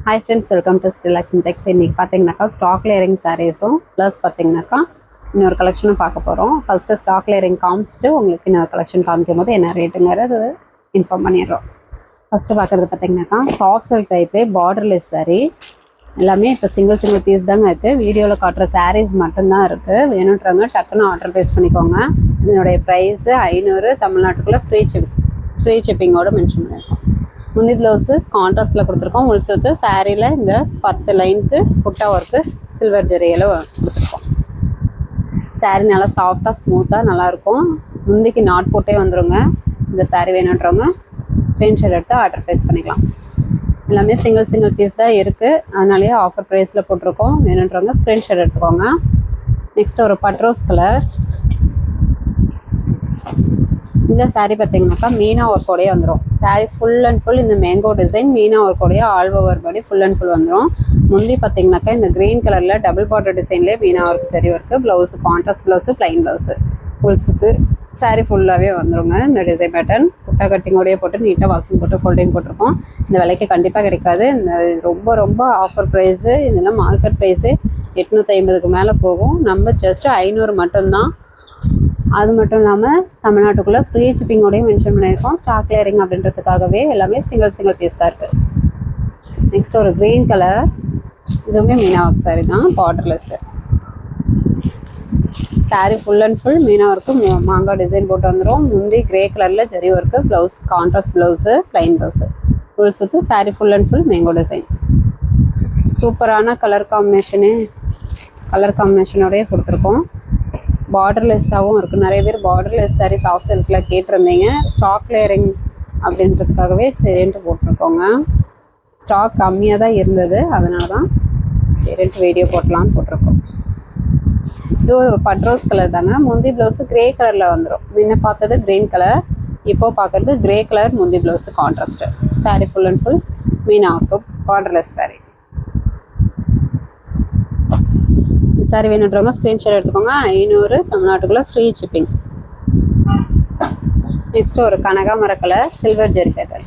Hi friends, welcome to Stillax Syntax. இன்னைக்கு பார்த்தீங்கன்னாக்கா stock layering சாரீஸும் plus பார்த்தீங்கன்னாக்கா இன்னொரு கலெக்ஷனும் பார்க்க போகிறோம். ஃபஸ்ட்டு ஸ்டாக் லேயரிங் காமிச்சிட்டு உங்களுக்கு இன்னொரு கலெக்ஷன் காமிக்கும் போது என்ன ரேட்டுங்கிறது இன்ஃபார்ம் பண்ணிடுறோம். ஃபஸ்ட்டு பார்க்குறது பார்த்தீங்கன்னாக்கா சாஃப்ட் சில்க் டைப்லேயே பார்டர்லெஸ் சாரீ எல்லாமே இப்போ சிங்கிள் பீஸ் தாங்க இருக்குது. வீடியோவில் காட்டுற சாரீஸ் மட்டும்தான் இருக்குது. வேணுன்றவங்க டக்குன்னு ஆர்டர் ப்ளேஸ் பண்ணிக்கோங்க. இதனுடைய ப்ரைஸு 500, தமிழ்நாட்டுக்குள்ளே ஃப்ரீ ஷிப்பிங்கோடு மென்ஷன் பண்ணியிருக்கோம். முந்தி ப்ளவுஸு கான்ட்ராஸ்ட்டில் கொடுத்துருக்கோம். உள்சுத்து சாரியில் இந்த 10 லைனுக்கு புட்டா ஒர்க்கு சில்வர் ஜரியில் கொடுத்துருக்கோம். சாரீ நல்லா சாஃப்டாக ஸ்மூத்தாக நல்லாயிருக்கும். முந்திக்கு நாட் போட்டே வந்துடுங்க. இந்த சாரீ வேணுன்றவங்க ஸ்க்ரீன்ஷாட் எடுத்து ஆர்டர் ப்ளேஸ் பண்ணிக்கலாம். எல்லாமே சிங்கிள் பீஸ் தான் இருக்குது, அதனாலேயே ஆஃபர் ப்ரைஸில் போட்டிருக்கோம். வேணுன்றவங்க ஸ்க்ரீன்ஷாட் எடுத்துக்கோங்க. நெக்ஸ்ட் ஒரு பட்ரோஸ் கலர். இந்த சாரீ பார்த்தீங்கன்னாக்கா மீனா ஒர்க்கோடையே வந்துடும். சாரீ ஃபுல் அண்ட் ஃபுல் இந்த மேங்கோ டிசைன் மீனா ஒர்க்கோடைய all over body full and full வந்துடும். முந்தி பார்த்தீங்கன்னாக்கா இந்த க்ரீன் கலரில் டபுள் பார்டர் டிசைன்லேயே மீனா ஒர்க் சரி work, blouse contrast blouse, plain blouse, full சுத்து சாரீ ஃபுல்லாகவே வந்துடுங்க. இந்த டிசைன் பேட்டர்ன் புட்டா கட்டிங்கோடையே போட்டு நீட்டாக வாஷிங் போட்டு ஃபோல்டிங் போட்டிருக்கோம். இந்த விலைக்கு கண்டிப்பாக கிடைக்காது. இந்த ரொம்ப ஆஃபர் ப்ரைஸு. இதெல்லாம் மார்க்கெட் ப்ரைஸு 850க்கு மேலே போகும். நம்ம ஜஸ்ட்டு 500 மட்டும்தான். அது மட்டும் இல்லாமல் தமிழ்நாட்டுக்குள்ளே ஃப்ரீ ஷிப்பிங்கோடையும் மென்ஷன் பண்ணியிருக்கோம். ஸ்டாக் கிளியரிங் அப்படின்றதுக்காகவே எல்லாமே சிங்கிள் பீஸ் தான் இருக்குது. நெக்ஸ்ட் ஒரு க்ரீன் கலர். இதுவுமே மீனா ஒர்க் சாரீ தான், பார்டர்லெஸ்ஸு சாரீ ஃபுல் அண்ட் ஃபுல் மீனா ஒர்க்கு மாங்காய் டிசைன் போட்டு வந்துடும். முந்தி கிரே கலரில் zari work, blouse contrast blouse, plain blouse, full சுற்று sari full and full mango design. சூப்பரான கலர் காம்பினேஷனோடய கொடுத்துருக்கோம். பார்டர்லெஸ்ஸாகவும் இருக்குது. நிறைய பேர் பார்டர்லெஸ் சாரீ சாஃப்ட் சில்கில் கேட்டிருந்தீங்க. ஸ்டாக் கிளியரிங் அப்படின்றதுக்காகவே சரின்ட்டு போட்டிருக்கோங்க. ஸ்டாக் கம்மியாக தான் இருந்தது, அதனால தான் சரின்ட்டு வீடியோ போட்டலான்னு போட்டிருக்கோம். இது ஒரு பட்ரோஸ் கலர் தாங்க. முந்தி ப்ளவுஸு க்ரே கலரில் வந்துடும். முன்ன பார்த்தது க்ரீன் கலர், இப்போது பார்க்குறது க்ரே கலர். முந்தி blouse contrast. Sari full and full மீனா ஒர்க்கு, பார்டர்லெஸ் சாரீ. சாரி வேணுன்றவங்க ஸ்க்ரீன்ஷாட் எடுத்துக்கோங்க. 500, தமிழ்நாட்டுக்குள்ளே ஃப்ரீ ஷிப்பிங். நெக்ஸ்ட்டு ஒரு கனகாமர கலர் சில்வர் ஜரி பேட்டர்ன்.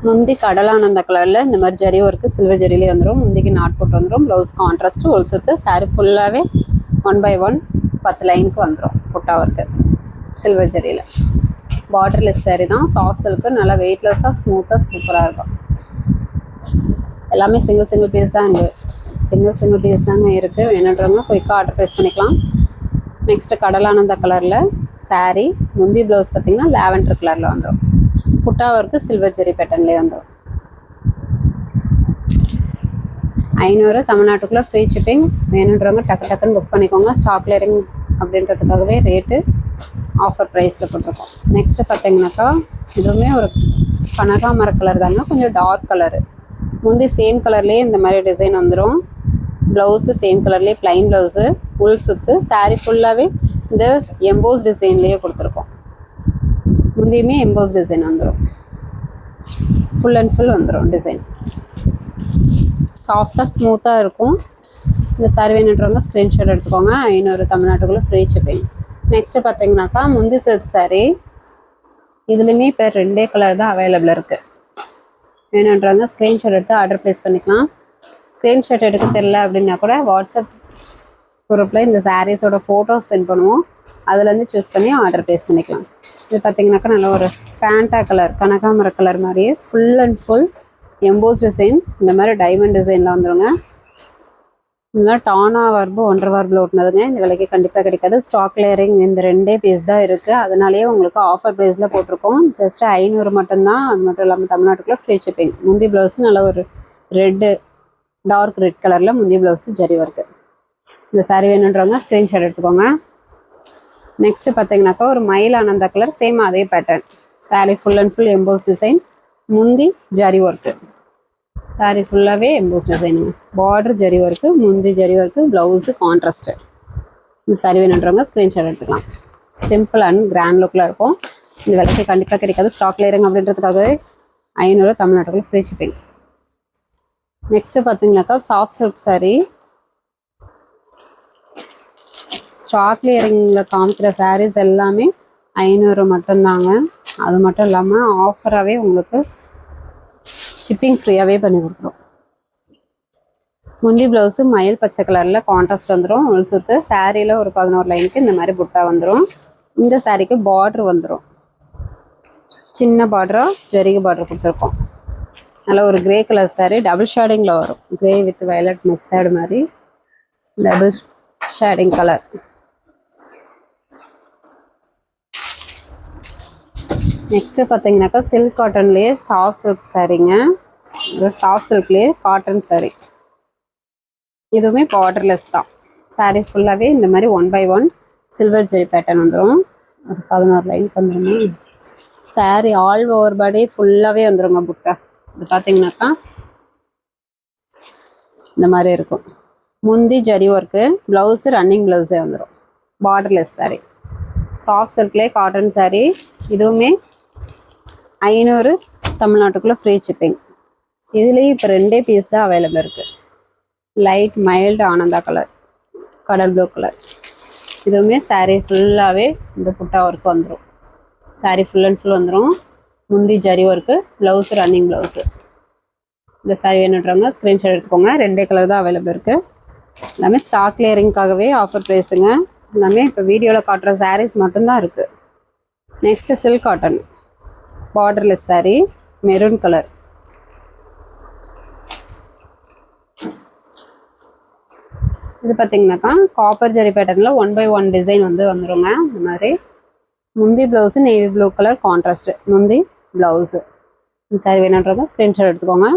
முந்தி கடலானந்த கலரில் இந்த மாதிரி ஜரி ஒர்க்கு சில்வர் ஜரியிலே வந்துடும். முந்திக்கு நாட் போட்டு வந்துடும். ப்ளவுஸ் கான்ட்ராஸ்ட்டு, ஒரு சுற்று சாரீ ஃபுல்லாகவே 1 by 1 10 லைனுக்கு வந்துடும். புட்டா ஒர்க்கு சில்வர் ஜரியில். பார்டர்லெஸ் சாரீ தான், சாஃப்ட் சில்க்கு, நல்லா வெயிட்லெஸ்ஸாக ஸ்மூத்தாக சூப்பராக இருக்கும். எல்லாமே சிங்கிள் பீஸ் தான் இருக்குது. சிங்கிள் பீஸ் தாங்க இருக்குது. வேணுன்றவங்க குயிக்காக ஆர்டர் ப்ளேஸ் பண்ணிக்கலாம். நெக்ஸ்ட்டு கடலானந்த கலரில் சாரீ. முந்தி ப்ளவுஸ் பார்த்திங்கன்னா லாவெண்டர் கலரில் வந்துடும். புட்டா ஒர்க்கு சில்வர் ஜெரி பேட்டர்ன்லேயே வந்துடும். 500, தமிழ்நாட்டுக்குள்ளே ஃப்ரீ ஷிப்பிங். வேணுன்றவங்க டக்குன்னு புக் பண்ணிக்கோங்க. ஸ்டாக் கிளியரிங் அப்படின்றதுக்காகவே ரேட்டு ஆஃபர் ப்ரைஸில் போட்டிருக்கோம். நெக்ஸ்ட்டு பார்த்தீங்கன்னாக்கா இதுவுமே ஒரு கனகாமர கலர் தாங்க, கொஞ்சம் டார்க் கலரு. முந்தி சேம் கலர்லேயே இந்த மாதிரி டிசைன் வந்துடும். ப்ளவுஸு சேம் கலர்லேயே ப்ளைன் ப்ளவுஸு, உள் சுற்று சாரீ ஃபுல்லாகவே இந்த எம்போஸ் டிசைன்லேயே கொடுத்துருக்கோம். முந்தியுமே எம்போஸ் டிசைன் வந்துடும். ஃபுல் அண்ட் ஃபுல் வந்துடும் டிசைன். சாஃப்டாக ஸ்மூத்தாக இருக்கும். இந்த சாரீ வேணுன்றவங்க ஸ்க்ரீன்ஷாட் எடுத்துக்கோங்க. 500, தமிழ்நாட்டுக்குள்ளே ஃப்ரீ ஷிப்பிங். நெக்ஸ்ட்டு பார்த்தீங்கன்னாக்கா முந்தி சில்க் சாரீ. இதுலேயுமே இப்போ 2 கலர் தான் அவைலபிள் இருக்குது. வேணுன்றவங்க ஸ்க்ரீன்ஷாட் எடுத்து ஆர்டர் ப்ளேஸ் பண்ணிக்கலாம். ஸ்க்ரீன்ஷாட் எடுக்க தெரில அப்படின்னா கூட வாட்ஸ்அப் குரூப்பில் இந்த சாரீஸோட ஃபோட்டோஸ் சென்ட் பண்ணுவோம். அதுலேருந்து சூஸ் பண்ணி ஆர்டர் ப்ளேஸ் பண்ணிக்கலாம். இது பார்த்திங்கனாக்கா நல்ல ஒரு ஃபேண்டா கலர், கனகாமர கலர் மாதிரியே full and full EMBOSS design. இந்த மாதிரி டைமண்ட் டிசைனில் வந்துடுங்க. இதெல்லாம் டானா வார்பு 1.5 வார்பில் ஓட்டினதுங்க. இந்த விலைக்கு கண்டிப்பாக கிடைக்காது. ஸ்டாக் கிளியரிங் இந்த 2 பீஸ் தான் இருக்குது. அதனாலேயே உங்களுக்கு ஆஃபர் ப்ரைஸில் போட்டிருக்கோம். ஜஸ்ட்டு 500 மட்டும்தான். அது மட்டும் இல்லாமல் தமிழ்நாட்டுக்குள்ளே ஃப்ரீ ஷிப்பிங். முந்தி ப்ளவுஸு நல்ல ஒரு டார்க் ரெட் கலரில் முந்தி ப்ளவுஸு ஜரி ஒர்க்கு. இந்த சாரீ வேணுன்றவங்க ஸ்க்ரீன்ஷாட் எடுத்துக்கோங்க. நெக்ஸ்ட்டு பார்த்தீங்கன்னாக்கா ஒரு மயில் ஆனந்த கலர், சேம் அதே pattern. Sari full and full EMBOSS design, முந்தி ஜரி ஒர்க்கு. சாரீ ஃபுல்லாகவே எம்போஸ் டிசைனுங்க. பார்டர் ஜரி ஒர்க்கு, முந்தி ஜரி ஒர்க்கு, ப்ளவுஸு கான்ட்ராஸ்ட்டு. இந்த சாரீ வேணுன்றவங்க ஸ்க்ரீன்ஷாட் எடுத்துக்கலாம். சிம்பிள் அண்ட் கிராண்ட் லுக்கில் இருக்கும். இந்த விலைக்கு கண்டிப்பாக கிடைக்காது. ஸ்டாக் கிளியரிங் அப்படின்றதுக்காகவே 500, தமிழ்நாட்டுக்குள்ளே ஃப்ரீ ஷிப்பிங். நெக்ஸ்ட்டு பார்த்தீங்கன்னாக்கா சாஃப்ட் சில்க் சாரீ. ஸ்டாக் கிளியரிங்கில் காமிக்கிற சாரீஸ் எல்லாமே 500 மட்டும்தாங்க. அது மட்டும் இல்லாமல் ஆஃபராகவே உங்களுக்கு ஷிப்பிங் ஃப்ரீயாகவே பண்ணி கொடுக்குறோம். முந்தி ப்ளவுஸு மயில் பச்சை கலரில் கான்ட்ராஸ்ட் வந்துடும். உள் சுற்று சாரியில் ஒரு 11 லைனுக்கு இந்த மாதிரி புட்டா வந்துடும். இந்த சாரிக்கு பார்ட்ரு வந்துடும். சின்ன பார்டராக ஜரிகை பார்டர் கொடுத்துருக்கோம். நல்லா ஒரு கிரே கலர் சாரி டபுள் ஷேடிங்கில் வரும். கிரே வித் வயலட் மிக்ஸடு மாதிரி டபுள் ஷேடிங் கலர். நெக்ஸ்ட்டு பார்த்தீங்கன்னாக்கா சில்க் காட்டன்லேயே சாஃப்ட் சில்க் சாரீங்க. இது சாஃப்ட் சில்க்லேயே காட்டன் சாரீ. இதுவுமே பார்டர்லெஸ் தான். சாரீ ஃபுல்லாகவே இந்த மாதிரி 1 by 1 சில்வர் ஜெரி பேட்டர்ன் வந்துடும். ஒரு 11 லைனுக்கு வந்துடுமா. சாரீ ஆல் ஓவர் பாடி ஃபுல்லாகவே வந்துடுங்க புட்டா. இது பார்த்தீங்கன்னாக்கா இந்த மாதிரி இருக்கும். முந்தி ஜரி ஒர்க்கு, ப்ளவுஸு ரன்னிங் ப்ளவுஸே வந்துடும். பார்டர்லெஸ் சாரீ சாஃப்ட் சில்க்லேயே காட்டன் சாரீ. இதுவுமே 500 தமிழ்நாட்டுக்குள்ளே ஃப்ரீ ஷிப்பிங். இதுலேயும் இப்போ 2 பீஸ் தான் அவைலபிள் இருக்குது. லைட் மைல்டு ஆனந்தா கலர், கடல் ப்ளூ கலர். இதுவுமே சாரீ ஃபுல்லாகவே இந்த புட்டா ஒர்க்கு வந்துடும். சாரீ ஃபுல் அண்ட் ஃபுல் வந்துடும். முந்தி zari work, blouse running blouse. இந்த சாரீ வேணுன்றவங்க ஸ்க்ரீன்ஷாட் எடுத்துக்கோங்க. 2 கலர் தான் அவைலபிள் இருக்குது. எல்லாமே ஸ்டாக் கிளியரிங்காகவே ஆஃபர் ப்ரைஸுங்க. எல்லாமே இப்போ வீடியோவில் காட்டுற சாரீஸ் மட்டும்தான் இருக்குது. Next silk cotton borderless sari, maroon colour. இது பார்த்தீங்கன்னாக்கா காப்பர் ஜெரி பேட்டர்னில் 1 by 1 டிசைன் வந்துருங்க. இந்த மாதிரி முந்தி blouse navy blue colour contrast முந்தி ப்ளவுஸு. இந்த சாரீ வேணுன்றவங்க ஸ்க்ரீன்ஷாட் எடுத்துக்கோங்க.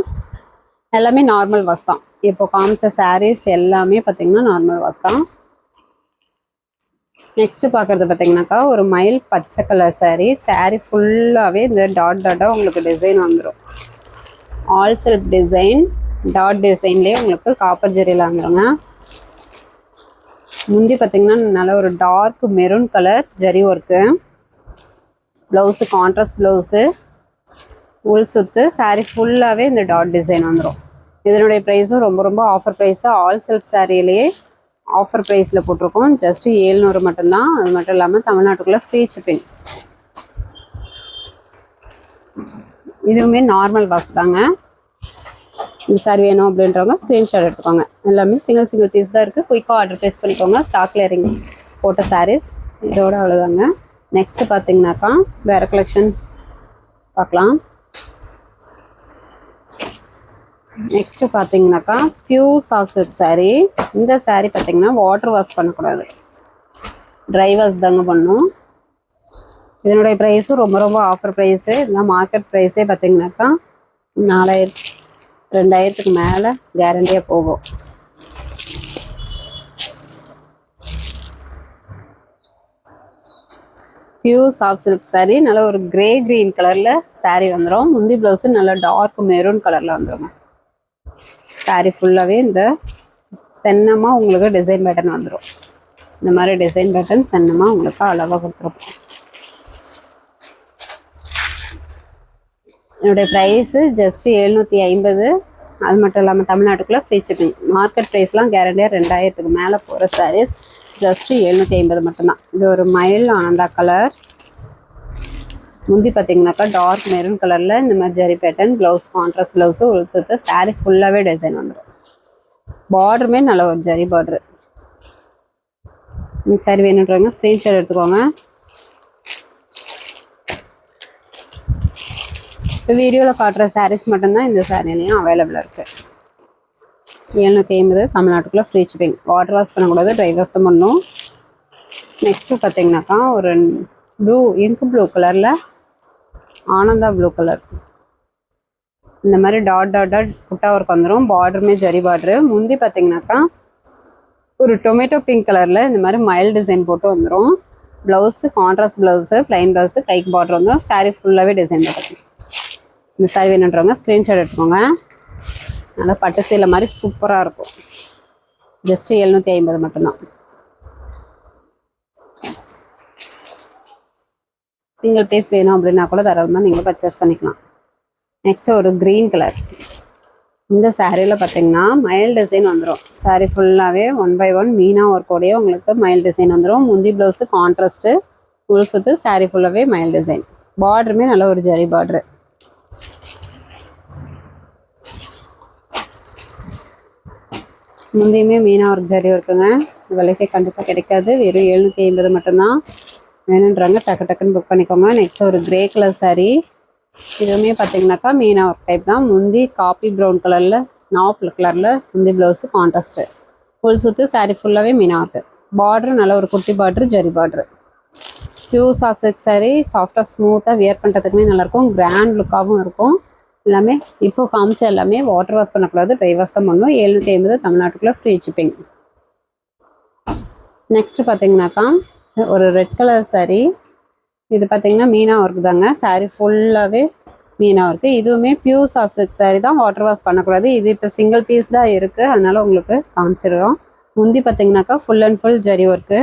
எல்லாமே நார்மல் வாஷ் தான். இப்போ காமிச்ச சாரீஸ் எல்லாமே பார்த்தீங்கன்னா நார்மல் வாஷ் தான். நெக்ஸ்ட்டு பார்க்குறது பார்த்தீங்கன்னாக்கா ஒரு மயில் பச்சை கலர் சாரீ. சாரீ ஃபுல்லாகவே இந்த டாட் டாட்டாக உங்களுக்கு டிசைன் வந்துடும். ஆல் செல்ஃப் டிசைன் டாட் டிசைன்லேயே உங்களுக்கு காப்பர் ஜெரியில் வந்துடுங்க. முந்தி பார்த்தீங்கன்னா நல்ல ஒரு dark maroon colour zari work, blouse contrast blouse, உள் சுற்று. சாரீ ஃபுல்லாகவே இந்த டாட் டிசைன் வந்துடும். இதனுடைய ப்ரைஸும் ரொம்ப ரொம்ப ஆஃபர் ப்ரைஸாக ஆல் செல்ஃப் சாரியிலேயே ஆஃபர் ப்ரைஸில் போட்டிருக்கோம். ஜஸ்ட்டு 700 மட்டும்தான். அது மட்டும் இல்லாமல் தமிழ்நாட்டுக்குள்ளே ஃப்ரீ ஷிப்பிங். இதுவுமே நார்மல் வாஷ் தாங்க. இந்த சாரி வேணும் அப்படின்றவங்க ஸ்க்ரீன்ஷாட் எடுத்துக்கோங்க. எல்லாமே சிங்கிள் பீஸ் தான் இருக்குது. குயிக்காக ஆர்டர் ப்ளேஸ் பண்ணிக்கோங்க. ஸ்டாக் கிளியரிங் போட்ட சாரீஸ் இதோட அவ்வளோதாங்க. நெக்ஸ்ட்டு பார்த்தீங்கன்னாக்கா வேறு கலெக்ஷன் பார்க்கலாம். நெக்ஸ்ட்டு பார்த்தீங்கன்னாக்கா பியூர் சாஃப்ட் சில்க் சாரீ. இந்த சாரீ பார்த்தீங்கன்னா வாட்டர் வாஷ் பண்ணக்கூடாது, ட்ரை வாஷ் தாங்க பண்ணணும். இதனுடைய ப்ரைஸும் ரொம்ப ரொம்ப ஆஃபர் ப்ரைஸு. இதெல்லாம் மார்க்கெட் ப்ரைஸே பார்த்தீங்கன்னாக்கா 4000 2000க்கு மேலே கேரண்டியாக போகும். Pure soft silk sari. நல்ல ஒரு கிரே க்ரீன் கலரில் சாரீ வந்துடும். முந்தி ப்ளவுஸு நல்லா டார்க் மெரூன் கலரில் வந்துடும். சாரீ ஃபுல்லாகவே இந்த சென்னமாக உங்களுக்கு டிசைன் பேட்டர்ன் வந்துடும். இந்த மாதிரி டிசைன் பேட்டர்ன் சென்னமாக உங்களுக்கு அழகாக கொடுத்துருப்போம். என்னுடைய ப்ரைஸு ஜஸ்ட்டு 750. அது மட்டும் இல்லாமல் தமிழ்நாட்டுக்குள்ளே ஃப்ரீ ஷிப்பிங். மார்க்கெட் ப்ரைஸ்லாம் கேரண்டியாக 2000க்கு மேலே போகிற சாரீஸ் ஜஸ்ட்டு 750 மட்டும்தான். இது ஒரு மயில் ஆனந்தா கலர். முந்தி பார்த்தீங்கன்னாக்கா டார்க் மெரூன் கலரில் இந்த மாதிரி zari pattern, blouse contrast blouse, உள் சுற்று. சாரீ ஃபுல்லாகவே டிசைன் வந்துடும். பார்டருமே நல்ல ஒரு ஜரி பார்டரு. இந்த சாரீ வேணுன்றவங்க ஸ்க்ரீன்ஷாட் எடுத்துக்கோங்க. இப்போ வீடியோவில் காட்டுற சாரீஸ் மட்டும்தான் இந்த சாரீலையும் அவைலபிளாக இருக்குது. 750 தமிழ்நாட்டுக்குள்ளே ஃப்ரீ ஷிப்பிங். வாட்டர் வாஷ் பண்ணக்கூடாது, ட்ரை வாஷ் தான் பண்ணணும். நெக்ஸ்ட்டு பார்த்தீங்கன்னாக்கா ஒரு ப்ளூ இங்க் ப்ளூ கலரில் ஆனந்தா ப்ளூ கலர். இந்த மாதிரி டாட் டாட் டாட் புட்டா ஒர்க் வந்துடும். பார்டருமே ஜரி பார்டரு. முந்தி பார்த்தீங்கன்னாக்கா ஒரு டொமேட்டோ பிங்க் கலரில் இந்த மாதிரி மைல் டிசைன் போட்டு வந்துடும். Blouse contrast blouse, plain blouse, கைக்கு பார்டர் வந்துடும். சாரீ ஃபுல்லாகவே டிசைன் போட்டு. இந்த சாரீ வேணுன்றவங்க ஸ்க்ரீன்ஷாட் எடுத்துக்கோங்க. நல்லா பட்டு சேலை மாதிரி சூப்பராக இருக்கும். ஜஸ்ட்டு 750 மட்டும்தான். சிங்கிள் பீஸ் வேணும் அப்படின்னா கூட தாராளமாக நீங்கள் பர்ச்சேஸ் பண்ணிக்கலாம். நெக்ஸ்ட்டு ஒரு க்ரீன் கலர். இந்த சாரியில் பார்த்தீங்கன்னா மயில் டிசைன் வந்துடும். சாரீ ஃபுல்லாகவே 1 by 1 மீனா ஒர்க்கோடையே உங்களுக்கு மயில் டிசைன் வந்துடும். முந்தி ப்ளவுஸு கான்ட்ராஸ்ட்டு, உள் சுற்று. சாரீ ஃபுல்லாகவே மயில் டிசைன். பார்டருமே நல்ல ஒரு ஜரி பார்டரு. முந்தியுமே மீனா ஒர்க் ஜரி இருக்குங்க. விலைக்கு கண்டிப்பாக கிடைக்காது. வெறும் 750 மட்டும்தான். வேணுன்றவங்க டக்கு டக்குன்னு புக் பண்ணிக்கோங்க. நெக்ஸ்ட் ஒரு கிரே கலர் சாரீ. இதுவுமே பார்த்தீங்கன்னாக்கா மீனா ஒர்க் டைப் தான். முந்தி காப்பி ப்ரௌன் கலரில் நாவல் கலரில் முந்தி ப்ளவுஸு கான்ட்ராஸ்ட்டு. ஃபுல் சுற்று சாரீ ஃபுல்லாகவே மீனா ஒர்க்கு. பார்ட்ரு நல்ல ஒரு குட்டி பார்ட்ரு, ஜரி பார்ட்ரு. பியூர் சாசெட் சாரீ. சாஃப்டாக ஸ்மூத்தாக வியர் பண்ணுறதுக்குமே நல்லாயிருக்கும். கிராண்ட் லுக்காகவும் இருக்கும். எல்லாமே இப்போ காமிச்ச எல்லாமே வாட்டர் வாஷ் பண்ணக்கூடாது, ட்ரை வாஷ் தான் பண்ணணும். 750 தமிழ்நாட்டுக்குள்ளே ஃப்ரீ ஷிப்பிங். நெக்ஸ்ட்டு பார்த்தீங்கன்னாக்கா ஒரு ரெட் கலர் சாரீ. இது பார்த்தீங்கன்னா மீனா ஒர்க் தாங்க. சாரீ ஃபுல்லாகவே மீனா ஒர்க்கு. இதுவுமே பியூர் சாசெட் சாரீ தான், வாட்டர் வாஷ் பண்ணக்கூடாது. இது இப்போ சிங்கிள் பீஸ் தான் இருக்குது, அதனால உங்களுக்கு காமிச்சிடுறோம். முந்தி பார்த்தீங்கன்னாக்கா full and full zari work.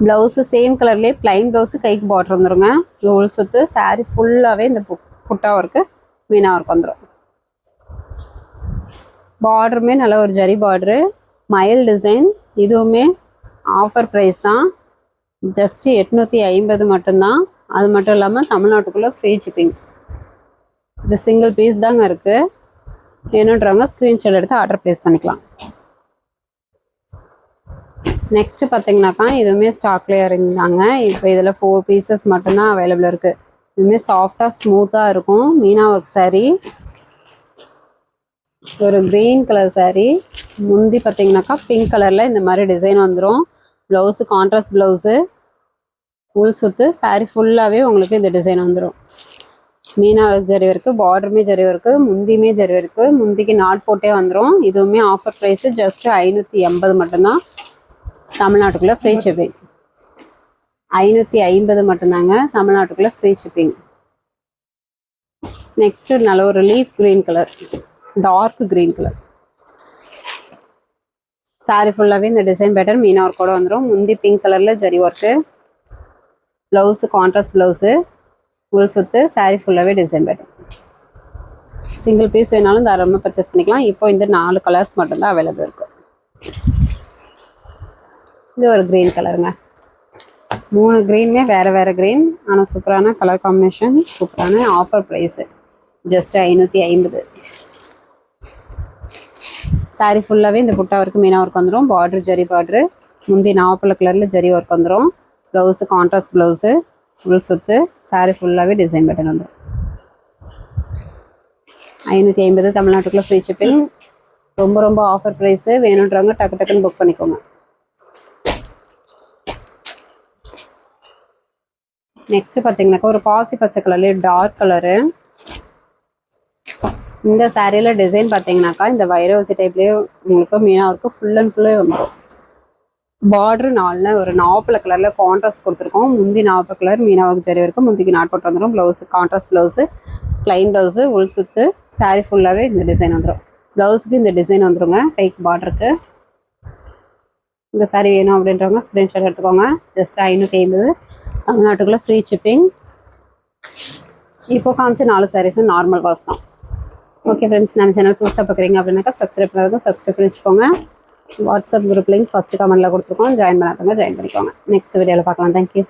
Blouse same கலர்லேயே ப்ளைன் ப்ளவுஸு, கைக்கு பார்டர் வந்துடுங்க. உள் சுற்று சாரீ ஃபுல்லாகவே இந்த புட்டா ஒர்க்கு மீனா ஒர்க் வந்துடும். பார்டருமே நல்ல ஒரு ஜரி பார்டரு, மயில் டிசைன். இதுவுமே ஆஃபர் ப்ரைஸ் தான், ஜஸ்ட்டு 850 மட்டும்தான். அது மட்டும் இல்லாமல் தமிழ்நாட்டுக்குள்ளே ஃப்ரீ ஷிப்பிங். இது சிங்கிள் பீஸ் தாங்க இருக்குது. வேணுன்றவங்க ஸ்க்ரீன்ஷாட் எடுத்து ஆர்டர் ப்ளேஸ் பண்ணிக்கலாம். நெக்ஸ்ட்டு பார்த்தீங்கன்னாக்கா இதுவுமே ஸ்டாக்லேயே இருந்தாங்க. இப்போ இதில் 4 பீசஸ் மட்டும்தான் அவைலபிள் இருக்குது. இதுவுமே சாஃப்டாக ஸ்மூத்தாக இருக்கும். மீனா ஒர்க் சாரீ. ஒரு க்ரீன் கலர் சாரீ. முந்தி பார்த்தீங்கன்னாக்கா பிங்க் கலரில் இந்த மாதிரி டிசைன் வந்துடும். ப்ளவுஸு கான்ட்ராஸ்ட் ப்ளவுஸு, உள் சுற்று சாரீ ஃபுல்லாகவே உங்களுக்கு இந்த டிசைன் வந்துடும். மீனா ஒர்க் ஜரி ஒர்க்கு, பார்டருமே ஜரி ஒர்க்கு, முந்தியுமே ஜரி ஒர்க்கு. முந்திக்கு நாட் போட்டே வந்துடும். இதுவுமே ஆஃபர் ப்ரைஸு ஜஸ்ட்டு 580 மட்டும்தான். தமிழ்நாட்டுக்குள்ளே ஃப்ரீ ஷிப்பிங். 550 மட்டும்தாங்க, தமிழ்நாட்டுக்குள்ளே ஃப்ரீ ஷிப்பிங். நெக்ஸ்ட்டு நல்ல ஒரு leaf green colour, dark green colour. Sari ஃபுல்லாகவே இந்த டிசைன் பேட்டர்ன் மீனா ஒர்க்கோடு வந்துடும். முந்தி பிங்க் கலரில் zari work, blouse contrast blouse, உள் சுற்று சாரீ ஃபுல்லாகவே டிசைன் பேட்டர்ன். சிங்கிள் பீஸ் வேணாலும் தாராளமாக பர்ச்சேஸ் பண்ணிக்கலாம். இப்போ இந்த 4 கலர்ஸ் மட்டும்தான் அவைலபிள் இருக்குது. இது ஒரு க்ரீன் கலருங்க. 3 க்ரீனுமே வேறு வேறு க்ரீன், ஆனால் சூப்பரான கலர் காம்பினேஷன், சூப்பரான ஆஃபர் ப்ரைஸு ஜஸ்ட்டு 550. சாரீ ஃபுல்லாகவே இந்த புட்டா ஒர்க்கு மீனா ஒர்க் வந்துடும். பார்ட்ரு ஜரி பார்ட்ரு, முந்தி நாவப்பழ கலரில் ஜரி ஒர்க் வந்துடும். ப்ளவுஸு கான்ட்ராஸ்ட் ப்ளவுஸு, உள் சுற்று சாரீ ஃபுல்லாகவே டிசைன் பேட்டர்ன் வந்துடும். 550 தமிழ்நாட்டுக்குள்ளே ஃப்ரீ ஷிப்பிங். ரொம்ப ரொம்ப ஆஃபர் ப்ரைஸு. வேணுன்றவங்க டக்கு டக்குன்னு புக் பண்ணிக்கோங்க. நெக்ஸ்ட்டு பார்த்தீங்கன்னாக்கா ஒரு பாசி பச்சை கலர்லேயே டார்க் கலரு. இந்த சாரியில் டிசைன் பார்த்தீங்கன்னாக்கா இந்த வைரோசி டைப்லேயே உங்களுக்கு மீனா ஒர்க்கு ஃபுல் அண்ட் ஃபுல்லே வந்துடும். பார்டரு ஒரு நாவப்பழ கலரில் கான்ட்ராஸ்ட் கொடுத்துருக்கோம். முந்தி நாவப்பழ கலர் மீனா ஒர்க் ஜரி வரைக்கும் முந்திக்கு நாட் போட்டு வந்துடும். Blouse contrast blouse, plain blouse, உள் சுற்று சாரீ ஃபுல்லாகவே இந்த டிசைன் வந்துடும். ப்ளவுஸுக்கு இந்த டிசைன் வந்துடுங்க, கைக்கு பார்டருக்கு. இந்த சாரீ வேணும் அப்படின்றவங்க ஸ்க்ரீன்ஷாட் எடுத்துக்கோங்க. ஜஸ்ட் 550 தமிழ்நாட்டுக்குள்ளே ஃப்ரீ ஷிப்பிங். இப்போ காமிச்ச 4 சாரீஸும் நார்மல் வாஷ் தான். ஓகே ஃப்ரெண்ட்ஸ், நம்ம சேனல் புதுசாக பார்க்குறீங்க அப்படின்னாக்கா சப்ஸ்கிரைப் பண்ணுறது சப்ஸ்கிரைப் பண்ணி வச்சுக்கோங்க. வாட்ஸ்அப் குரூப் லிங்க் ஃபஸ்ட்டு கமெண்ட்டில் கொடுத்துருக்கோம். ஜாயின் பண்ணாதவங்க ஜாயின் பண்ணிக்கோங்க. நெக்ஸ்ட் வீடியோவில் பார்க்கலாம். தேங்க்யூ.